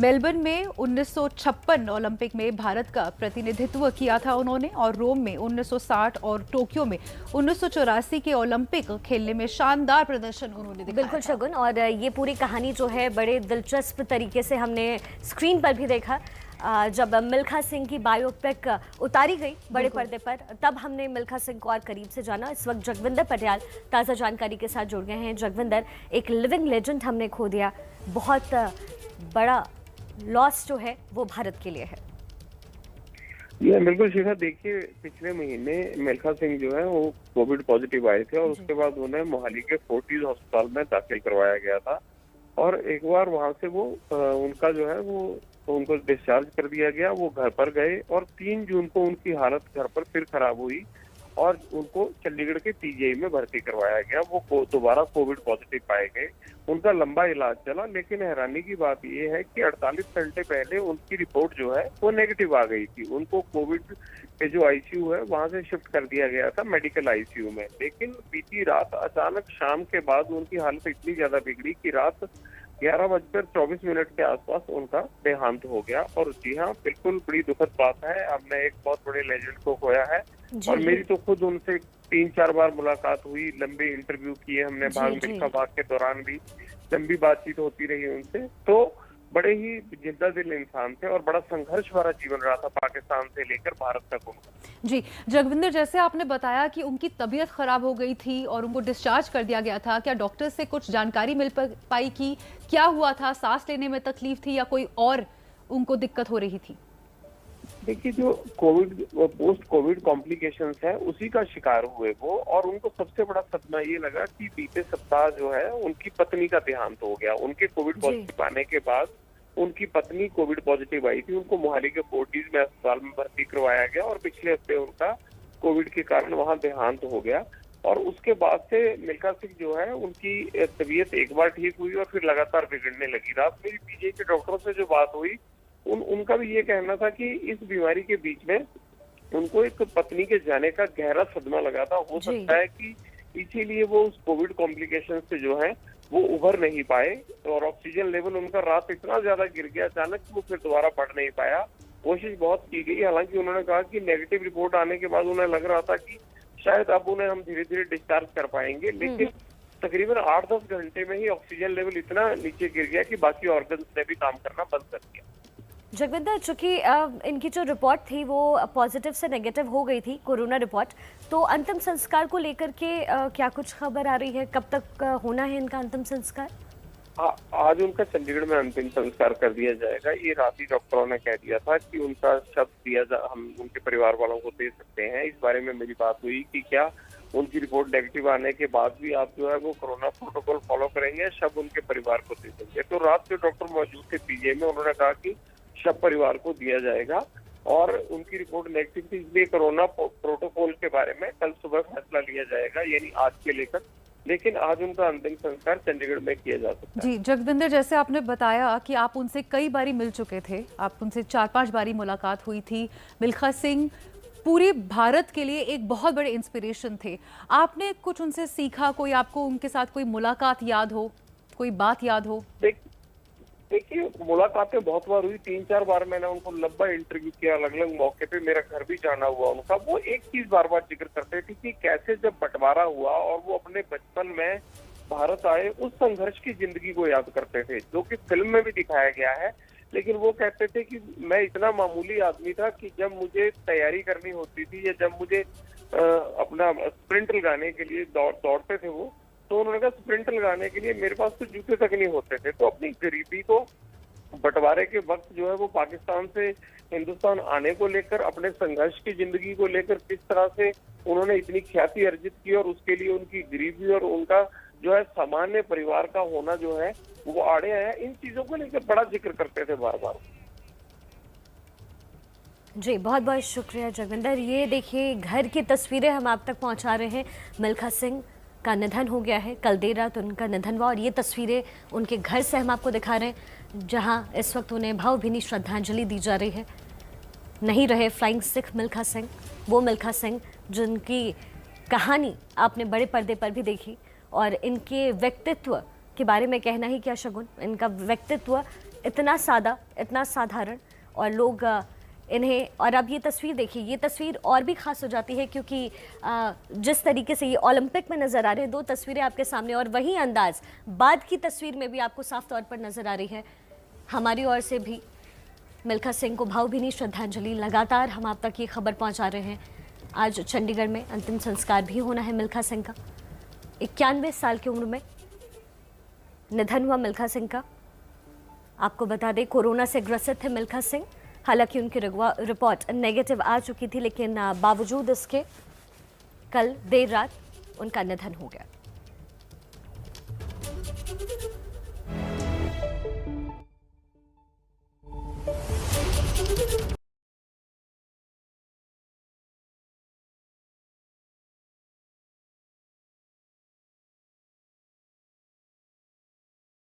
Melbourne में 1956 Olympic में भारत का प्रतिनिधित्व किया था उन्होंने, और रोम में 1960 और टोक्यो में 1984 के ओलंपिक खेलने में शानदार प्रदर्शन उन्होंने दिखाया। बिल्कुल शगुन, और ये पूरी कहानी जो है बड़े दिलचस्प तरीके से हमने स्क्रीन पर भी देखा। जब मिल्खा सिंह की बायोपिक उतारी गई बड़े पर्दे पर, तब हमने मिल्खा सिंह को और करीब से जाना। इस वक्त जगविंदर पटियाल ताज़ा जानकारी के साथ जुड़ गए हैं। जगविंदर, एक लिविंग लेजेंड हमने खो दिया, बहुत बड़ा लॉस जो है वो भारत के लिए है। ये बिल्कुल शिखा, देखिए पिछले महीने मिल्खा सिंह जो है वो कोविड पॉजिटिव आए थे और उसके बाद उन्हें मोहाली के फोर्टिस अस्पताल में दाखिल करवाया गया था। और एक बार वहां से वो उनका जो है वो उनको डिस्चार्ज कर दिया गया। वो घर पर गए और 3 जून को उनकी हालत घर पर फिर खराब हुई और उनको चंडीगढ़ के पीजीआई में भर्ती करवाया गया। वो दोबारा कोविड पॉजिटिव पाए गए। उनका लंबा इलाज चला, लेकिन हैरानी की बात यह है कि 48 घंटे पहले उनकी रिपोर्ट जो है वो नेगेटिव आ गई थी। उनको कोविड के जो आईसीयू है वहां से शिफ्ट कर दिया गया था मेडिकल आईसीयू में। लेकिन बीती रात अचानक शाम के बाद उनकी हालत इतनी ज्यादा बिगड़ी कि रात 11:24 के आसपास उनका देहांत हो गया। और जी हाँ, बिल्कुल बड़ी दुखद बात है। हमने एक बहुत बड़े लेजेंड को खोया है और मेरी तो खुद उनसे 3-4 बार मुलाकात हुई, लंबे इंटरव्यू किए हमने, भाग मिल्खा भाग के दौरान भी लंबी बातचीत होती रही उनसे। तो बड़े ही जिद्दा दिल इंसान थे और बड़ा संघर्ष भरा जीवन रहा था पाकिस्तान से लेकर भारत तक उनका। जी जगविंदर, जैसे आपने बताया कि उनकी तबीयत खराब हो गई थी और उनको डिस्चार्ज कर दिया गया था, क्या डॉक्टर से कुछ जानकारी मिल पाई कि क्या हुआ था? सांस लेने में तकलीफ थी या कोई और उनको दिक्कत हो रही थी? देखिए, जो कोविड पोस्ट कोविड कॉम्प्लिकेशंस है उसी का शिकार हुए वो। और उनको सबसे बड़ा सदमा ये लगा कि बीते सप्ताह जो है उनकी पत्नी का देहांत हो गया। उनके कोविड पॉजिटिव आने के बाद उनकी पत्नी कोविड पॉजिटिव आई थी। उनको मोहाली के फोर्टिस में अस्पताल में भर्ती करवाया गया और पिछले हफ्ते उनका कोविड के कारण वहां देहांत हो गया। और उसके बाद से मिल्खा सिंह जो है उनकी तबीयत एक बार ठीक हुई और फिर लगातार बिगड़ने लगी। रात मेरी पीजीआई के डॉक्टरों से जो बात हुई उनका भी ये कहना था कि इस बीमारी के बीच में उनको एक पत्नी के जाने का गहरा सदमा लगा था। हो सकता है कि इसीलिए वो उस कोविड कॉम्प्लिकेशन से जो है वो उभर नहीं पाए और ऑक्सीजन लेवल उनका रात इतना ज्यादा गिर गया अचानक कि वो फिर दोबारा बढ़ नहीं पाया। कोशिश बहुत की गई, हालांकि उन्होंने कहा कि नेगेटिव रिपोर्ट आने के बाद उन्हें लग रहा था कि शायद अब उन्हें हम धीरे धीरे डिस्चार्ज कर पाएंगे। लेकिन तकरीबन 8-10 घंटे में ही ऑक्सीजन लेवल इतना नीचे गिर गया कि बाकी ऑर्गन्स ने भी काम करना बंद कर दिया। जगविंदर, चूंकि इनकी जो रिपोर्ट थी वो पॉजिटिव से नेगेटिव हो गई थी, कोरोना रिपोर्ट, तो अंतिम संस्कार को लेकर के क्या कुछ खबर आ रही है? कब तक होना है इनका अंतिम संस्कार? आज उनका चंडीगढ़ में अंतिम संस्कार कर दिया जाएगा। ये रात ही डॉक्टरों ने कह दिया था कि उनका शव हम उनके परिवार वालों को दे सकते हैं। इस बारे में मेरी बात हुई कि क्या उनकी रिपोर्ट नेगेटिव आने के बाद भी आप जो है वो कोरोना प्रोटोकॉल फॉलो करेंगे, शव उनके परिवार को दे देंगे। तो रात जो डॉक्टर मौजूद थे पीजीआई में, उन्होंने कहा कि शव परिवार को दिया जाएगा। और उनकी रिपोर्ट नेगेटिव थी, इसलिए कोरोना प्रोटोकॉल के बारे में कल सुबह फैसला लिया जाएगा, यानी आज के लेकर। लेकिन आज उनका अंतिम संस्कार चंडीगढ़ में किया जा सकता है। जी जगविंदर, जैसे आपने बताया कि आप उनसे कई बारी मिल चुके थे, आप उनसे 4-5 बारी मुलाकात हुई थी। मिल्खा सिंह पूरे भारत के लिए एक बहुत बड़े इंस्पिरेशन थे। आपने कुछ उनसे सीखा? कोई आपको उनके साथ कोई मुलाकात याद हो, कोई बात याद हो? देखिए, मुलाकातें बहुत बार हुई, 3-4 बार मैंने उनको लंबा इंटरव्यू किया, अलग अलग मौके पे मेरा घर भी जाना हुआ उनका। वो एक चीज बार बार जिक्र करते थे कि कैसे जब बंटवारा हुआ और वो अपने बचपन में भारत आए उस संघर्ष की जिंदगी को याद करते थे, जो कि फिल्म में भी दिखाया गया है। लेकिन वो कहते थे कि मैं इतना मामूली आदमी था कि जब मुझे तैयारी करनी होती थी या जब मुझे अपना स्प्रिंट लगाने के लिए दौड़ते थे वो, तो उन्होंने कहा स्प्रिंट लगाने के लिए मेरे पास तो जूते तक नहीं होते थे। तो अपनी गरीबी को बंटवारे के वक्त जो है वो पाकिस्तान से हिंदुस्तान आने को लेकर, अपने संघर्ष की जिंदगी को लेकर किस तरह से उन्होंने इतनी ख्याति अर्जित की और उसके लिए उनकी गरीबी और उनका जो है सामान्य परिवार का होना जो है वो आड़े आया, इन चीजों को लेकर बड़ा जिक्र करते थे बार बार। जी बहुत बहुत शुक्रिया जगविंदर। ये देखिए घर की तस्वीरें हम आप तक पहुंचा रहे हैं। मिल्खा सिंह का निधन हो गया है, कल देर रात उनका निधन हुआ और ये तस्वीरें उनके घर से हम आपको दिखा रहे हैं, जहां इस वक्त उन्हें भावभीनी श्रद्धांजलि दी जा रही है। नहीं रहे फ्लाइंग सिख मिल्खा सिंह, वो मिल्खा सिंह जिनकी कहानी आपने बड़े पर्दे पर भी देखी और इनके व्यक्तित्व के बारे में कहना ही क्या शगुन। इनका व्यक्तित्व इतना सादा, इतना साधारण, और लोग इन्हें, और अब ये तस्वीर देखिए, ये तस्वीर और भी खास हो जाती है क्योंकि जिस तरीके से ये ओलंपिक में नज़र आ रहे हैं, 2 तस्वीरें आपके सामने, और वही अंदाज बाद की तस्वीर में भी आपको साफ तौर पर नज़र आ रही है। हमारी ओर से भी मिल्खा सिंह को भावभीनी श्रद्धांजलि, लगातार हम आप तक ये खबर पहुंचा रहे हैं। आज चंडीगढ़ में अंतिम संस्कार भी होना है मिल्खा सिंह का। 91 साल की उम्र में निधन हुआ मिल्खा सिंह का। आपको बता दें, कोरोना से ग्रसित थे मिल्खा सिंह। हालांकि उनकी रिपोर्ट नेगेटिव आ चुकी थी, लेकिन बावजूद इसके कल देर रात उनका निधन हो गया।